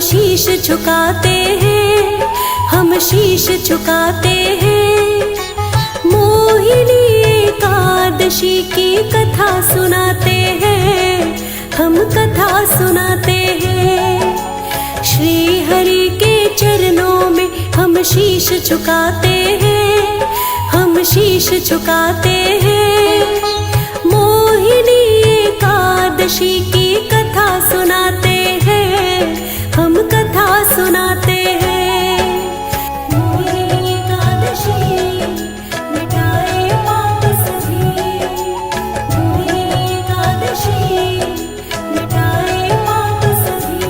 शीश झुकाते हैं, हम शीश झुकाते हैं। मोहिनी एकादशी की कथा सुनाते हैं, हम कथा सुनाते हैं। श्री हरि के चरणों में हम शीश झुकाते हैं, हम शीश झुकाते हैं। मोहिनी एकादशी की कथा सुनाते हैं, हम कथा सुनाते हैं। मोहिनी एकादशी मिटाए पाप सभी, मोहिनी एकादशी मिटाए पाप सभी।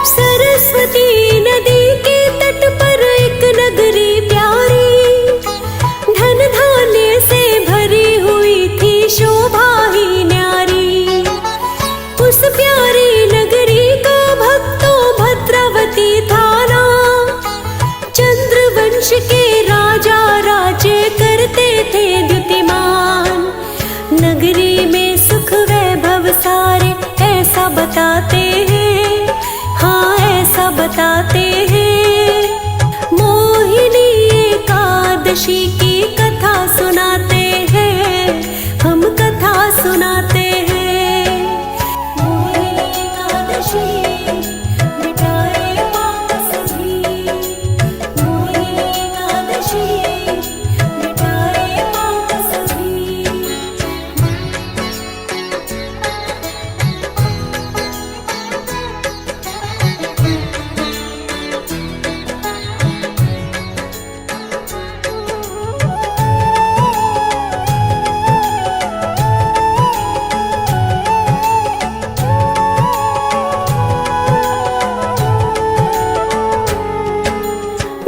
सरस्वती नदी के तट पर एक नगरी प्यारी, धन धान्य से भरी हुई थी, शोभा ही न्यारी। उस प्यारी नगरी का भक्तों भद्रावती था नाम। चंद्रवंश के राजा राज्य करते थे द्युतिमान। नगरी में सुख वैभव सारे ऐसा बताते हैं, हाँ ऐसा बताते हैं। मोहिनी एकादशी की कथा सुनाते हैं, हम कथा सुनाते हैं। मोहिनी एकादशी मिटाए पाप सभी, मोहिनी एकादशी मिटाए पाप सभी।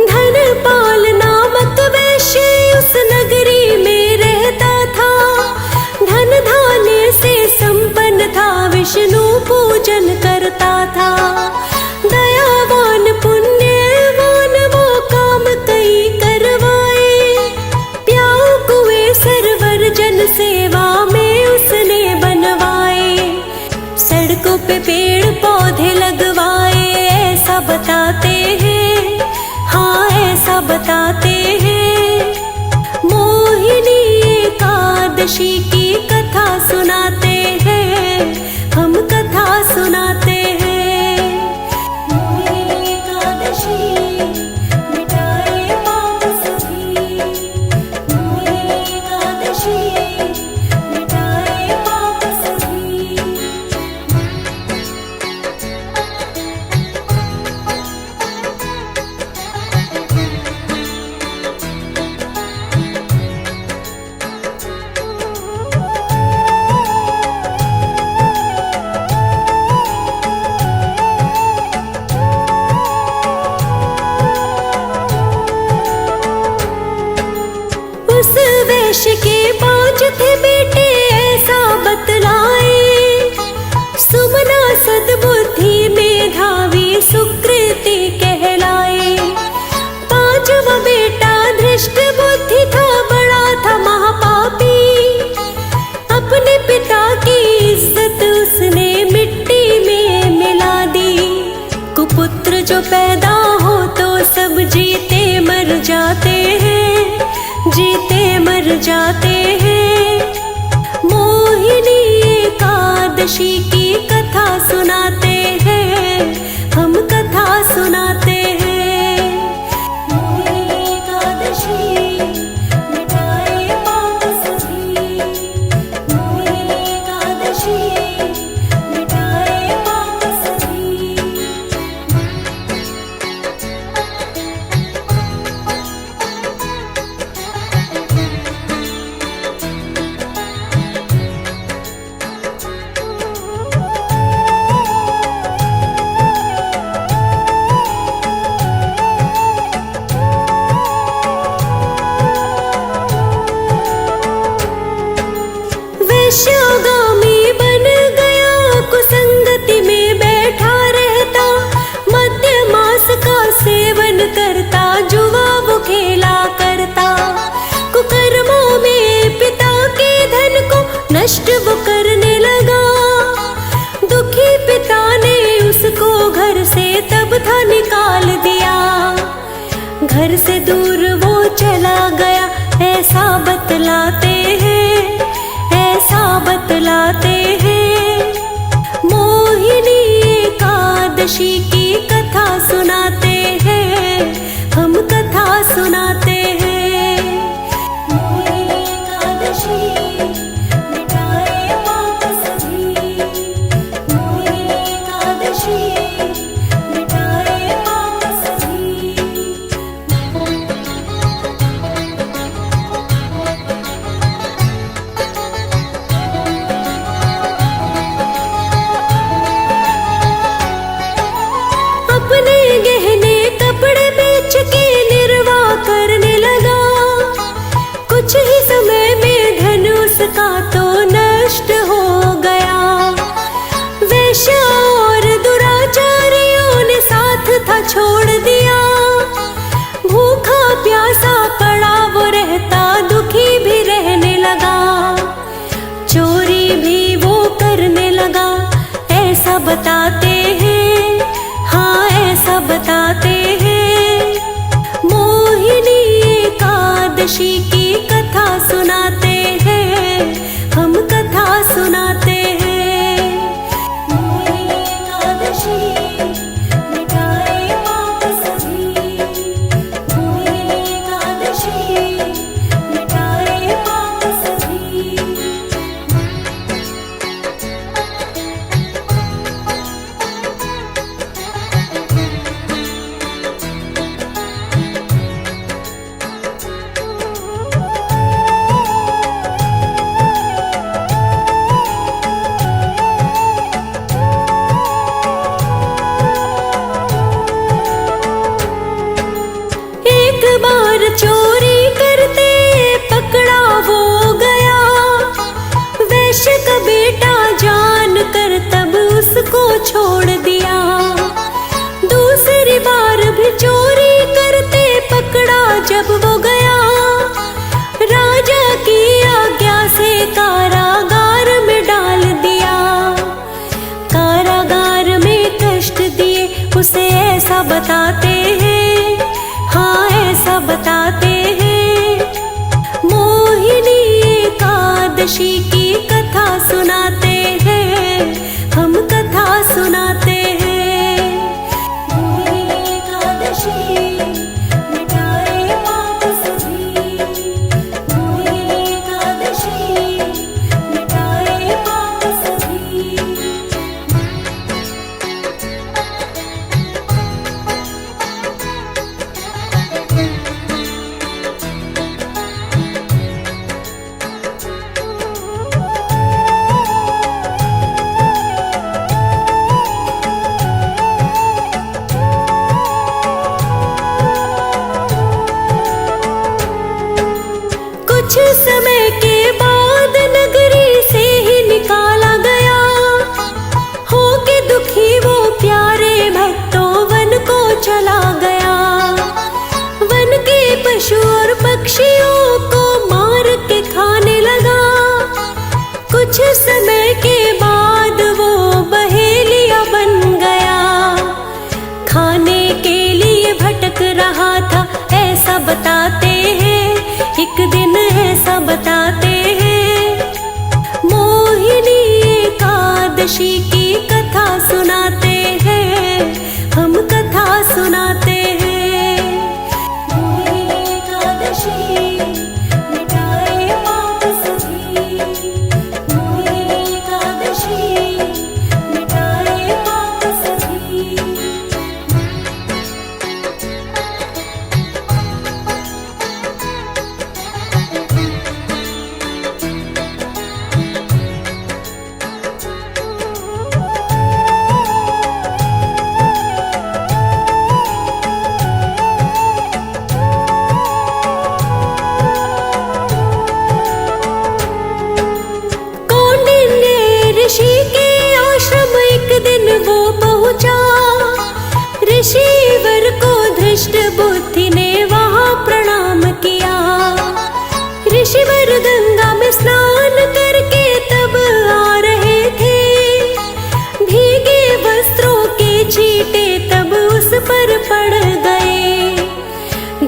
धनपाल नामक वैश्य उस नगरी में रहता था। धन धान्य से संपन्न था, विष्णु पूजन करता था। दयावान पुण्यवान वो काम कई करवाए। प्याऊ कुएं सरवर जन सेवा में उसने बनवाए। सड़कों पे पेड़ पौधे लगवाए, ऐसा बताते हैं, हाँ ऐसा बताते हैं। मोहिनी एकादशी की कथा सुनाते हैं, हम कथा सुनाते हैं। मोहिनी एकादशी मिटाए पाप सभी, मोहिनी एकादशी मिटाए पाप सभी। घर से दूर वो चला गया, ऐसा बतलाते हैं, ऐसा बतलाते हैं। मोहिनी एकादशी की कथा सुनाते हैं, हम कथा सुनाते हैं। मोहिनी एकादशी मिटाए पाप सभी, मोहिनी एकादशी मिटाए पाप सभी। अपने गहने कपड़े बेच के निर्वाह करने लगा, कुछ ही समय में धन उसका तो नष्ट हो गया। वेश्या और दुराचारियों ने साथ था छोड़ दिया, भूखा प्यासा पड़ा वो रहता, दुखी भी रहने लगा। चोरी भी वो करने लगा, ऐसा बताते हैं, हाँ ऐसा बताते हैं। मोहिनी एकादशी की कथा सुनाते हैं, हम कथा सुनाते हैं। मोहिनी एकादशी मिटाए पाप सभी, मोहिनी एकादशी मिटाए पाप सभी। एक बार चोरी करते पकड़ा वो गया, वैश्य का बेटा जान कर तब उसको छोड़ दिया। दूसरी बार भी चोरी करते पकड़ा जब वो गया, राजा की आज्ञा से कारागार में डाल दिया। कारागार में कष्ट दिए उसे, ऐसा बताते हैं, हाँ ऐसा बताते हैं। मोहिनी एकादशी की कथा सुनाते हैं, हम कथा सुनाते हैं। मोहिनी एकादशी मिटाए पाप सभी, मोहिनी एकादशी मिटाए पाप सभी। कुछ समय के बाद नगरी से ही निकाला गया, होके दुखी वो प्यारे भक्तों वन को चला गया। वन के पशु और पक्षियों को मार के खाने लगा। कुछ समय के बाद वो बहेलिया बन गया, खाने के लिए भटक रहा था, ऐसा बताते हैं। एक दिन ऐसा बताते हैं, मोहिनी एकादशी की कथा सुनाते हैं, हम कथा सुनाते हैं। मोहिनी एकादशी मिटाए पाप सभी, मोहिनी एकादशी मिटाए पाप सभी।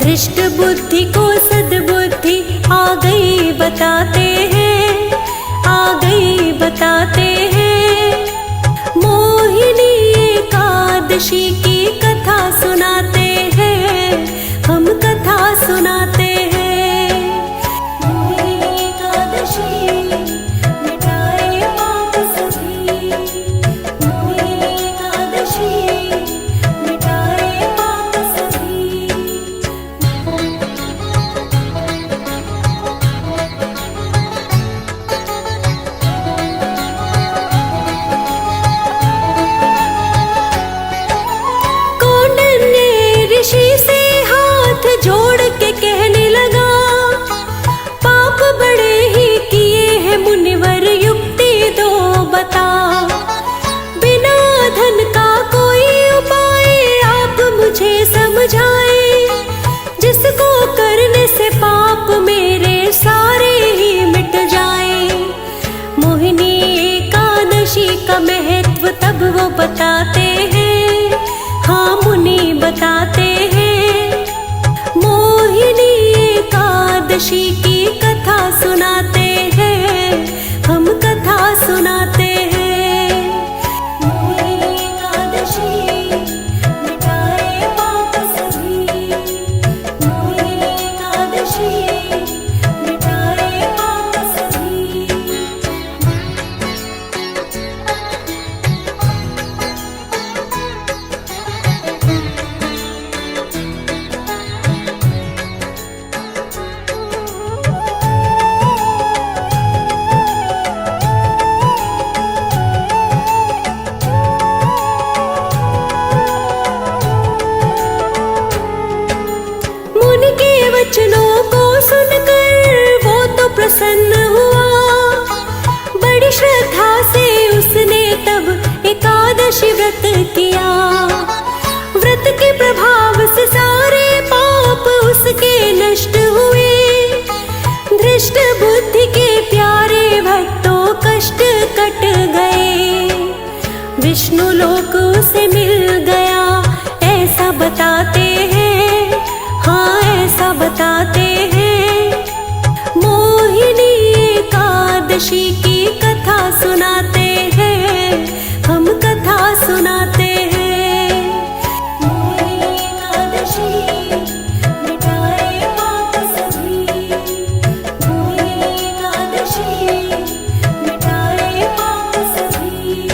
धृष्ट बुद्धि को सद्बुद्धि आ गई बताते हैं, आ गई बताते हैं। मोहिनी एकादशी की कथा सुनाते हैं, हम कथा सुनाते हैं। मोहिनी एकादशी मिटाए पाप सभी, मोहिनी एकादशी मिटाए पाप सभी। कौंडिन्य ऋषि से हाथ जोड़ के कहने लगा, पाप बड़े ही किए हैं मुनिवर, युक्ति दो बता। बिना धन का कोई उपाय आप मुझे समझाए, जिसको करने से पाप मेरे सारे ही मिट जाए। मोहिनी एकादशी का महत्व तब वो बताते हैं, हाँ मुनि बताते हैं। मोहिनी एकादशी की कथा सुनाते हैं, हम कथा सुनाते हैं। मोहिनी एकादशी मिटाए पाप सभी, मोहिनी एकादशी मिटाए पाप सभी। मुनि के वचनों को सुनकर वो तो प्रसन्न हुआ, बड़ी श्रद्धा से उसने तब एकादशी व्रत किया। व्रत के प्रभाव से सारे पाप उसके नष्ट हुए। धृष्ट बुद्धि के प्यारे भक्तों कष्ट कट गए, विष्णु लोक उसे मिल गया, ऐसा बताते हैं, हाँ ऐसा बताते हैं। मोहिनी एकादशी की कथा सुनाते हैं, हम कथा सुनाते हैं। मोहिनी एकादशी मिटाए पाप सभी, मोहिनी एकादशी मिटाए पाप सभी।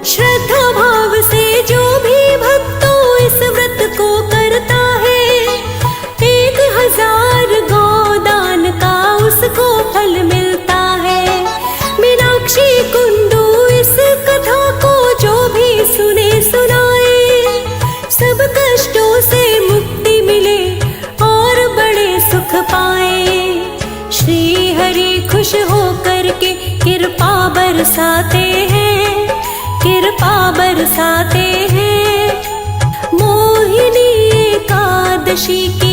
श्रद्धा भाव से जो भी भक्तों इस व्रत को करता है, 1000 गोदान का उसको फल मिलता है। मीनाक्षी कुंडू इस कथा को जो भी सुने सुनाए, सब कष्टों से मुक्ति मिले और बड़े सुख पाए। श्री हरि खुश होकर के कृपा बरसाते हैं, कृपा बरसाते हैं। मोहिनी एकादशी की